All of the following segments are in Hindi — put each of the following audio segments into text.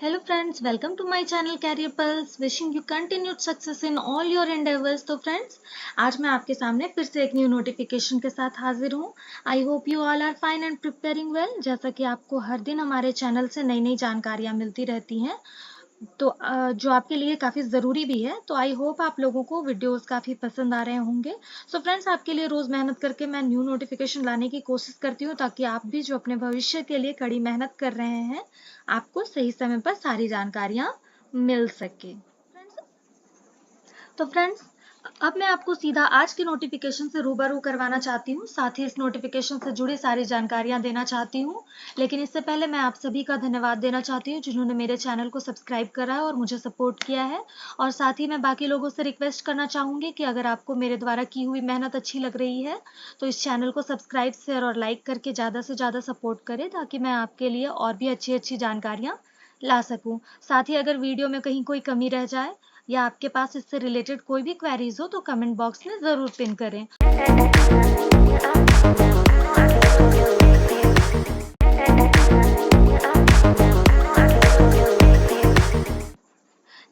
Hello friends, welcome to my channel Career Pulse. Wishing you continued success in all your endeavors. तो फ्रेंड्स, आज मैं आपके सामने फिर से एक न्यू नोटिफिकेशन के साथ हाजिर हूँ. I hope you all are fine and preparing well. जैसा कि आपको हर दिन हमारे चैनल से नई नई जानकारियाँ मिलती रहती हैं, तो जो आपके लिए काफ़ी ज़रूरी भी है. तो आई होप आप लोगों को वीडियोस काफ़ी पसंद आ रहे होंगे. सो फ्रेंड्स, आपके लिए रोज़ मेहनत करके मैं न्यू नोटिफिकेशन लाने की कोशिश करती हूँ, ताकि आप भी जो अपने भविष्य के लिए कड़ी मेहनत कर रहे हैं, आपको सही समय पर सारी जानकारियाँ मिल सके. तो फ्रेंड्स, अब मैं आपको सीधा आज के नोटिफिकेशन से रूबरू करवाना चाहती हूँ. साथ ही इस नोटिफिकेशन से जुड़ी सारी जानकारियाँ देना चाहती हूँ. लेकिन इससे पहले मैं आप सभी का धन्यवाद देना चाहती हूँ जिन्होंने मेरे चैनल को सब्सक्राइब करा है और मुझे सपोर्ट किया है. और साथ ही मैं बाकी लोगों से रिक्वेस्ट करना चाहूँगी कि अगर आपको मेरे द्वारा की हुई मेहनत अच्छी लग रही है, तो इस चैनल को सब्सक्राइब, शेयर और लाइक करके ज़्यादा से ज़्यादा सपोर्ट करें, ताकि मैं आपके लिए और भी अच्छी अच्छी जानकारियाँ ला सकूं. साथ ही अगर वीडियो में कहीं कोई कमी रह जाए या आपके पास इससे रिलेटेड कोई भी क्वेरीज हो, तो कमेंट बॉक्स में ज़रूर पिन करें.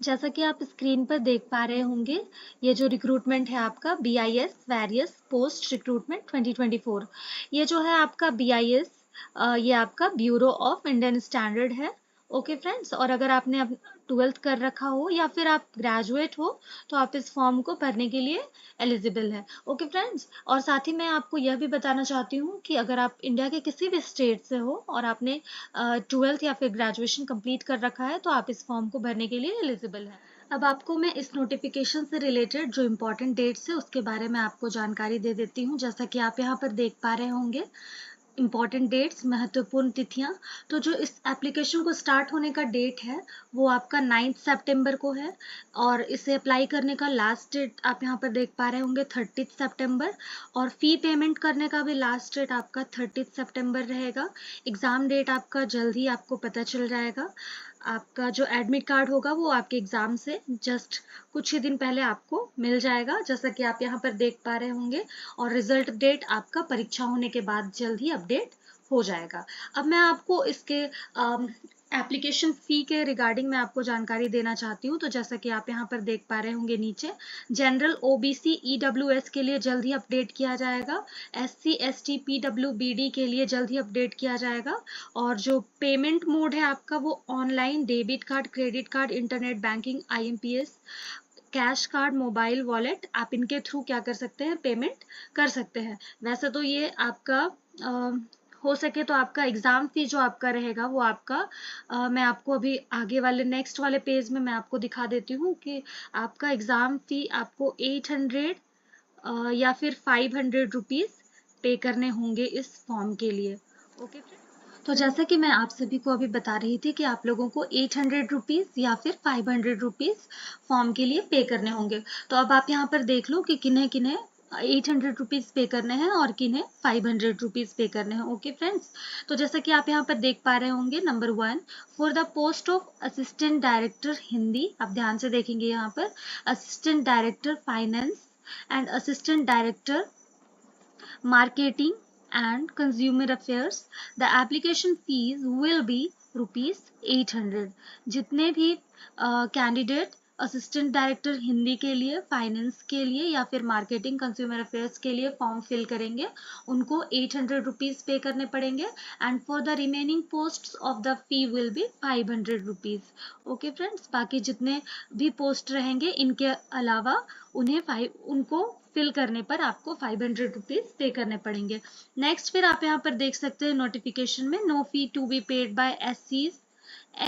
जैसा कि आप स्क्रीन पर देख पा रहे होंगे, ये जो रिक्रूटमेंट है आपका BIS वेरियस पोस्ट रिक्रूटमेंट 2024, ये जो है आपका BIS, ये आपका ब्यूरो ऑफ इंडियन स्टैंडर्ड है. ओके फ्रेंड्स, और अगर आपने 12th कर रखा हो या फिर आप ग्रेजुएट हो, तो आप इस फॉर्म को भरने के लिए एलिजिबल है. ओके फ्रेंड्स, और साथ ही मैं आपको यह भी बताना चाहती हूँ कि अगर आप इंडिया के किसी भी स्टेट से हो और आपने 12th या फिर ग्रेजुएशन कंप्लीट कर रखा है, तो आप इस फॉर्म को भरने के लिए एलिजिबल है. अब आपको मैं इस नोटिफिकेशन से रिलेटेड जो इम्पोर्टेंट डेट्स है उसके बारे में आपको जानकारी दे देती हूँ. जैसा कि आप यहाँ पर देख पा रहे होंगे, इम्पॉर्टेंट डेट्स, महत्वपूर्ण तिथियां. तो जो इस एप्लीकेशन को स्टार्ट होने का डेट है, वो आपका 9 सितंबर को है. और इसे अप्लाई करने का लास्ट डेट आप यहाँ पर देख पा रहे होंगे 30 सितंबर. और फी पेमेंट करने का भी लास्ट डेट आपका 30 सितंबर रहेगा. एग्ज़ाम डेट आपका जल्द ही आपको पता चल जाएगा. आपका जो एडमिट कार्ड होगा वो आपके एग्ज़ाम से जस्ट कुछ ही दिन पहले आपको मिल जाएगा, जैसा कि आप यहाँ पर देख पा रहे होंगे. और रिजल्ट डेट आपका परीक्षा होने के बाद जल्द ही अपडेट हो जाएगा. अब मैं आपको इसके एप्लीकेशन फ़ी के रिगार्डिंग मैं आपको जानकारी देना चाहती हूँ. तो जैसा कि आप यहाँ पर देख पा रहे होंगे, नीचे जनरल OBC EWS के लिए जल्द ही अपडेट किया जाएगा. SC ST PWBD के लिए जल्द ही अपडेट किया जाएगा. और जो पेमेंट मोड है आपका, वो online, debit card, credit card, internet banking, IMPS, cash card, mobile wallet, आप इनके थ्रू क्या कर सकते हैं, पेमेंट कर सकते हैं. वैसे तो ये आपका हो सके तो आपका एग्ज़ाम फी जो आपका रहेगा वो आपका मैं आपको अभी आगे वाले नेक्स्ट वाले पेज में मैं आपको दिखा देती हूँ कि आपका एग्ज़ाम फी आपको 800 या फिर 500 रुपीज़ पे करने होंगे इस फॉर्म के लिए. ओके. तो जैसा कि मैं आप सभी को अभी बता रही थी कि आप लोगों को 800 रुपीज़ या फिर 500 रुपीज़ फॉर्म के लिए पे करने होंगे. तो अब आप यहाँ पर देख लो कि किन्हें किन्हें 800 रुपीज़ पे करने हैं और किन्हें 500 रुपीज़ पे करने हैं. ओके फ्रेंड्स, तो जैसा कि आप यहाँ पर देख पा रहे होंगे, number 1, for the post of assistant director Hindi, आप ध्यान से देखेंगे यहाँ पर, assistant director finance and assistant director marketing and consumer affairs, the application fees will be rupees 800. जितने भी कैंडिडेट असिस्टेंट डायरेक्टर हिंदी के लिए, फाइनेंस के लिए या फिर मार्केटिंग कंज्यूमर अफेयर्स के लिए फॉर्म फिल करेंगे, उनको 800 रुपीज़ पे करने पड़ेंगे. And for the remaining posts of the fee will be 500 rupees. Okay friends, बाकी जितने भी पोस्ट रहेंगे इनके अलावा उनको फिल करने पर आपको 500 रुपीज़ पे करने पड़ेंगे. नेक्स्ट, फिर आप यहाँ पर देख सकते हैं नोटिफिकेशन में, no fee to be paid by SCs,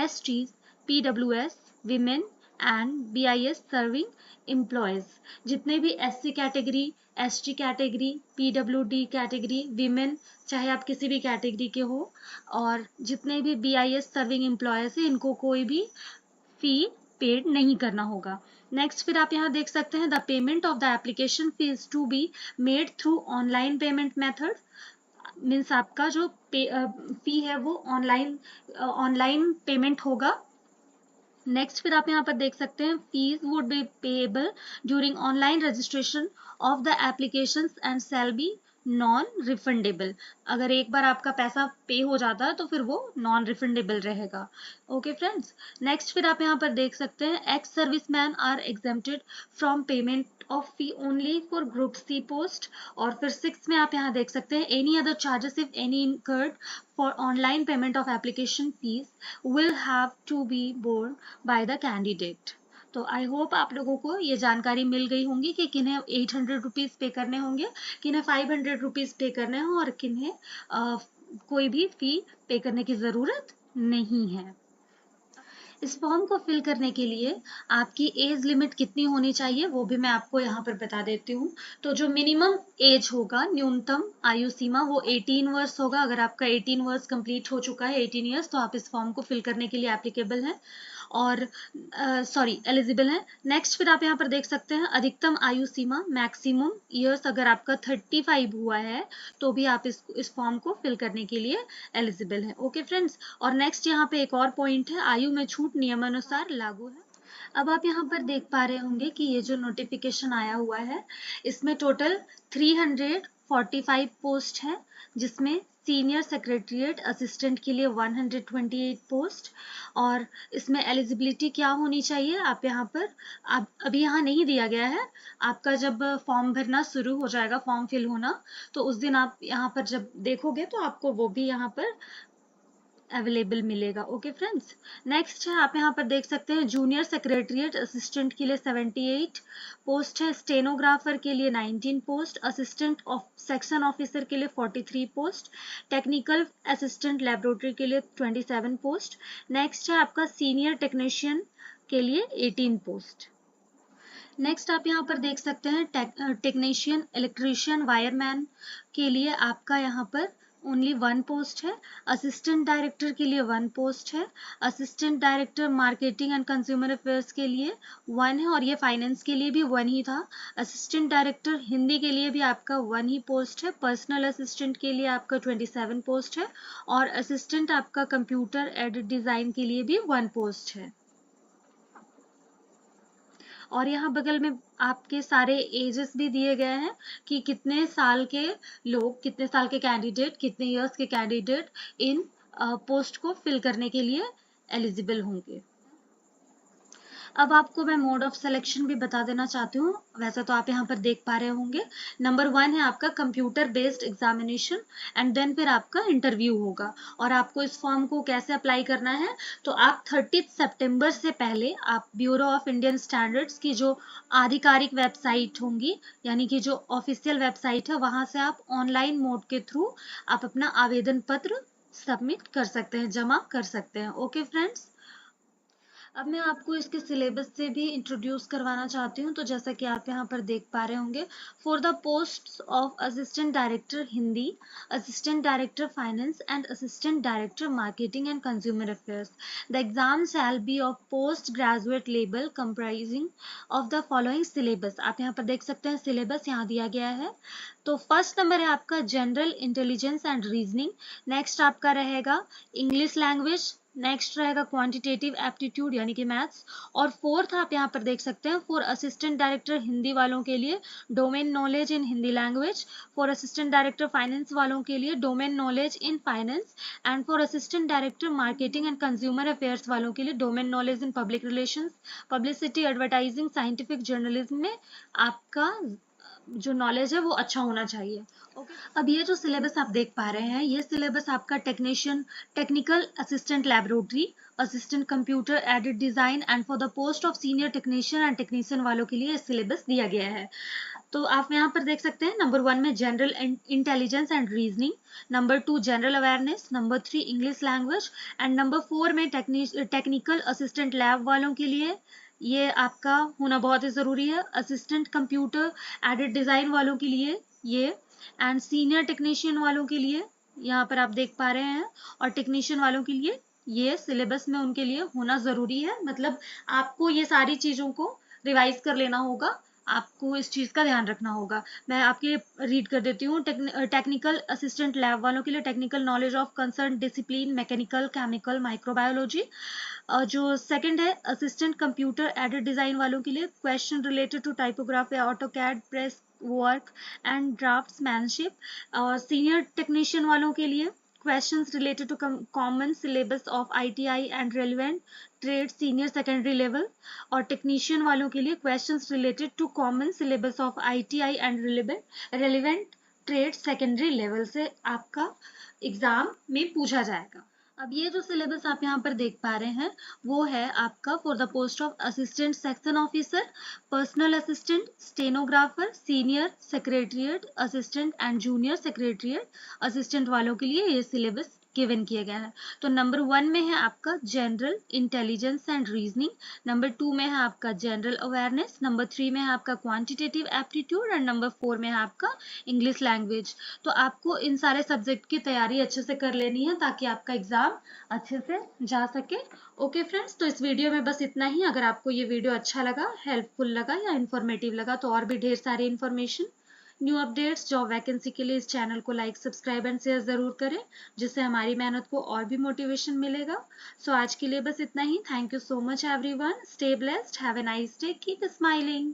STs, PWS, women and BIS serving employees. जितने भी SC category, ST category, PWD category, women, चाहे आप किसी भी कैटेगरी के हो, और जितने भी BIS सर्विंग एम्प्लॉयज हैं, इनको कोई भी फी पेड नहीं करना होगा. नेक्स्ट, फिर आप यहाँ देख सकते हैं, the payment of the application fees to be made through online payment method. Means आपका जो फी है वो ऑनलाइन पेमेंट होगा. नेक्स्ट, फिर आप यहाँ पर देख सकते हैं, fees would be payable during online registration of the applications and shall be non refundable. अगर एक बार आपका पैसा पे हो जाता है तो फिर वो नॉन रिफंडेबल रहेगा। ओके फ्रेंड्स, नेक्स्ट फिर आप यहाँ पर देख सकते हैं ex service man are exempted from payment of fee only for group C post. और फिर 6 में आप यहाँ देख सकते हैं any other charges if any incurred for online payment of application fees will have to be borne by the candidate. तो आई होप आप लोगों को ये जानकारी मिल गई होंगी कि किन्हें 800 रुपीज़ पे करने होंगे, किन्हें 500 रुपीज़ पे करने हैं और किन्हें कोई भी फी पे करने की ज़रूरत नहीं है। इस फॉर्म को फिल करने के लिए आपकी एज लिमिट कितनी होनी चाहिए वो भी मैं आपको यहाँ पर बता देती हूँ। तो जो मिनिमम एज होगा, न्यूनतम आयु सीमा, वो 18 वर्ष होगा। अगर आपका 18 वर्ष कंप्लीट हो चुका है, 18 ईयर्स, तो आप इस फॉर्म को फिल करने के लिए एप्लीकेबल हैं और एलिजिबल हैं। नेक्स्ट फिर आप यहाँ पर देख सकते हैं अधिकतम आयु सीमा, मैक्सिमम ईयर्स, अगर आपका 35 हुआ है तो भी आप इस फॉर्म को फिल करने के लिए एलिजिबल हैं। ओके फ्रेंड्स, और नेक्स्ट यहाँ पे एक और पॉइंट है, आयु में छूट नियमानुसार लागू है। अब आप यहाँ पर देख पा रहे होंगे कि ये जो नोटिफिकेशन आया हुआ है इसमें टोटल 345 पोस्ट है, जिसमें सीनियर सेक्रेटरीट असिस्टेंट के लिए 128 पोस्ट। और इसमें एलिजिबिलिटी क्या होनी चाहिए आप यहाँ पर, आप अभी यहाँ नहीं दिया गया है, आपका जब फॉर्म भरना शुरू हो जाएगा, फॉर्म फिल होना, तो उस दिन आप यहाँ पर जब देखोगे तो आपको वो भी यहाँ पर अवेलेबल मिलेगा। ओके फ्रेंड्स, नेक्स्ट है आप यहाँ पर देख सकते हैं जूनियर सेक्रेटरीट असिस्टेंट के लिए 78 पोस्ट है, स्टेनोग्राफर के लिए 19 post, assistant of section officer के लिए 43 पोस्ट, टेक्निकल असिस्टेंट लेबोरेटरी के लिए 27 पोस्ट। नेक्स्ट है आपका सीनियर टेक्नीशियन के लिए 18 पोस्ट। नेक्स्ट आप यहाँ पर देख सकते हैं टेक्नीशियन इलेक्ट्रीशियन वायरमैन के लिए आपका यहाँ पर ओनली 1 पोस्ट है, असिस्टेंट डायरेक्टर के लिए 1 पोस्ट है, assistant director marketing and consumer affairs के लिए 1 है और ये फाइनेंस के लिए भी 1 ही था, असिस्टेंट डायरेक्टर हिंदी के लिए भी आपका 1 ही पोस्ट है, पर्सनल असिस्टेंट के लिए आपका 27 पोस्ट है और असिस्टेंट आपका कंप्यूटर एडिट डिज़ाइन के लिए भी 1 पोस्ट है। और यहाँ बगल में आपके सारे एजेस भी दिए गए हैं कि कितने साल के लोग, कितने साल के कैंडिडेट, कितने इयर्स के कैंडिडेट इन पोस्ट को फिल करने के लिए एलिजिबल होंगे। अब आपको मैं मोड ऑफ सिलेक्शन भी बता देना चाहती हूँ। वैसे तो आप यहाँ पर देख पा रहे होंगे, नंबर 1 है आपका computer based examination and then फिर आपका इंटरव्यू होगा। और आपको इस फॉर्म को कैसे अप्लाई करना है, तो आप 30 सितंबर से पहले आप ब्यूरो ऑफ इंडियन स्टैंडर्ड्स की जो आधिकारिक वेबसाइट होंगी, यानी कि जो ऑफिशियल वेबसाइट है, वहाँ से आप ऑनलाइन मोड के थ्रू आप अपना आवेदन पत्र सबमिट कर सकते हैं, जमा कर सकते हैं। ओके फ्रेंड्स, अब मैं आपको इसके सिलेबस से भी इंट्रोड्यूस करवाना चाहती हूँ। तो जैसा कि आप यहाँ पर देख पा रहे होंगे, for the post of assistant director Hindi, assistant director finance and assistant director marketing and consumer affairs, the exam shall be of post graduate level comprising of the following syllabus. आप यहाँ पर देख सकते हैं सिलेबस यहाँ दिया गया है। तो फर्स्ट नंबर है आपका general intelligence and reasoning, next आपका रहेगा इंग्लिश लैंग्वेज, नेक्स्ट रहेगा क्वांटिटेटिव एप्टीट्यूड यानी कि मैथ्स, और फोर्थ आप यहाँ पर देख सकते हैं फॉर असिस्टेंट डायरेक्टर हिंदी वालों के लिए domain knowledge in Hindi language, for assistant director finance वालों के लिए domain knowledge in finance, and for assistant director marketing and consumer affairs वालों के लिए domain knowledge in public relations, publicity, advertising, scientific journalism में आपका जो नॉलेज है वो अच्छा होना चाहिए। ओके, अब ये जो सिलेबस आप देख पा रहे हैं, ये सिलेबस आपका technical assistant laboratory, assistant computer edit design and for the post of senior technician and technician वालों के लिए सिलेबस दिया गया है। तो आप यहाँ पर देख सकते हैं नंबर 1 में general intelligence and reasoning, number 2 general awareness, number 3 English language and number 4 में टेक्निकल असिस्टेंट लैब वालों के लिए ये आपका होना बहुत ही ज़रूरी है, असिस्टेंट कंप्यूटर एडिट डिज़ाइन वालों के लिए ये, एंड सीनियर टेक्नीशियन वालों के लिए यहाँ पर आप देख पा रहे हैं, और टेक्नीशियन वालों के लिए ये सिलेबस में उनके लिए होना ज़रूरी है। मतलब आपको ये सारी चीज़ों को रिवाइज कर लेना होगा, आपको इस चीज़ का ध्यान रखना होगा। मैं आपके लिए रीड कर देती हूँ। टेक्निकल असिस्टेंट लैब वालों के लिए technical knowledge of concern discipline mechanical, chemical, microbiology. जो सेकंड है असिस्टेंट कंप्यूटर एडिट डिज़ाइन वालों के लिए question related to typography, AutoCAD, press work and draftsmanship, और सीनियर टेक्नीशियन वालों के लिए questions related to common syllabus of ITI and relevant trade senior secondary level, और टेक्नीशियन वालों के लिए questions related to common syllabus of ITI and relevant trade secondary level से आपका एग्जाम में पूछा जाएगा। अब ये जो सिलेबस आप यहाँ पर देख पा रहे हैं वो है आपका for the post of assistant section officer, personal assistant, stenographer, senior secretariat assistant and junior secretariat assistant वालों के लिए ये सिलेबस गिवन किया गया है। तो नंबर 1 में है आपका general intelligence and reasoning, number 2 में है आपका जनरल अवेयरनेस, नंबर 3 में है आपका क्वांटिटेटिव एप्टीट्यूड एंड नंबर 4 में है आपका इंग्लिश लैंग्वेज। तो आपको इन सारे सब्जेक्ट की तैयारी अच्छे से कर लेनी है ताकि आपका एग्जाम अच्छे से जा सके। ओके फ्रेंड्स, तो इस वीडियो में बस इतना ही। अगर आपको ये वीडियो अच्छा लगा, हेल्पफुल लगा या इन्फॉर्मेटिव लगा तो और भी ढेर सारी information, new updates, job vacancy के लिए इस चैनल को लाइक, सब्सक्राइब एंड शेयर जरूर करें, जिससे हमारी मेहनत को और भी मोटिवेशन मिलेगा। सो आज के लिए बस इतना ही। Thank you so much everyone, stay blessed, have a nice day, keep smiling.